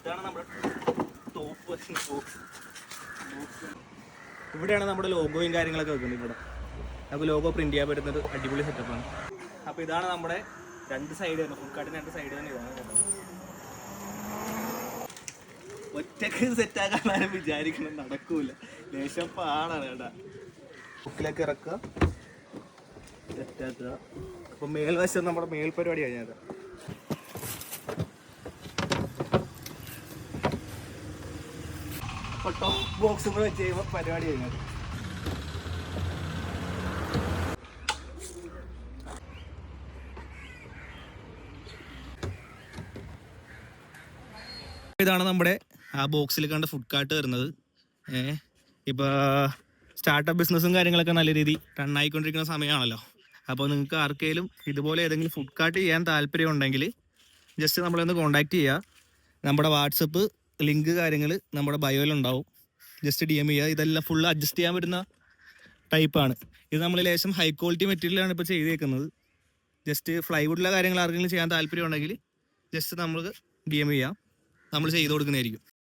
ഇതാണ് നമ്മുടെ top box. ഇവിടെയാണ് നമ്മുടെ ലോഗോയും കാര്യങ്ങളൊക്കെ വെക്കുന്നത്. ഇവിടെ നമുക്ക് ലോഗോ പ്രിന്റ് ചെയ്യാൻ പറ്റുന്നത് അടിപൊളി സെറ്റപ്പാണ്. അപ്പോൾ ഇതാണ് നമ്മുടെ രണ്ട് സൈഡ് തന്നെ, ഫ്ലിപ്കാർട്ടിന് രണ്ട് സൈഡ് തന്നെ ഇതാണ്. ഒറ്റക്ക് സെറ്റാക്കാൻ ആരും വിചാരിക്കണം, നടക്കൂല. ലേശം പാടാണ് കേട്ടാ. ബുക്കിലേക്ക് ഇറക്കുക, സെറ്റാക്കുക. അപ്പോൾ മേൽവശം നമ്മുടെ മേൽപരിപാടി കഴിഞ്ഞാൽ അപ്പോൾ ടോപ്പ് ബോക്സ് കൂടെ വെച്ച് കഴിയുമ്പോൾ പരിപാടി കഴിഞ്ഞത്. ഇതാണ് നമ്മുടെ ആ ബോക്സിൽ കണ്ട ഫുഡ് കാർട്ട് വരുന്നത്. ഇപ്പോൾ സ്റ്റാർട്ടപ്പ് ബിസിനസ്സും കാര്യങ്ങളൊക്കെ നല്ല രീതിയിൽ റണ്ണായിക്കൊണ്ടിരിക്കുന്ന സമയമാണല്ലോ. അപ്പോൾ നിങ്ങൾക്ക് ആർക്കെങ്കിലും ഇതുപോലെ ഏതെങ്കിലും ഫുഡ് കാർട്ട് ചെയ്യാൻ താല്പര്യം ഉണ്ടെങ്കിൽ ജസ്റ്റ് നമ്മളൊന്ന് കോൺടാക്റ്റ് ചെയ്യുക. നമ്മുടെ വാട്സപ്പ് ലിങ്ക് കാര്യങ്ങൾ നമ്മുടെ ബയോയിലുണ്ടാവും. ജസ്റ്റ് DM ചെയ്യുക. ഇതെല്ലാം ഫുള്ള് അഡ്ജസ്റ്റ് ചെയ്യാൻ പറ്റുന്ന ടൈപ്പാണ്. ഇത് നമ്മൾ ലേശം ഹൈ ക്വാളിറ്റി മെറ്റീരിയലാണ് ഇപ്പോൾ ചെയ്തേക്കുന്നത്. ജസ്റ്റ് ഫ്ലൈവുഡിലെ കാര്യങ്ങൾ ആർക്കെങ്കിലും ചെയ്യാൻ താല്പര്യം ഉണ്ടെങ്കിൽ ജസ്റ്റ് നമുക്ക് DM ചെയ്യാം, നമ്മൾ ചെയ്ത് കൊടുക്കുന്നതായിരിക്കും.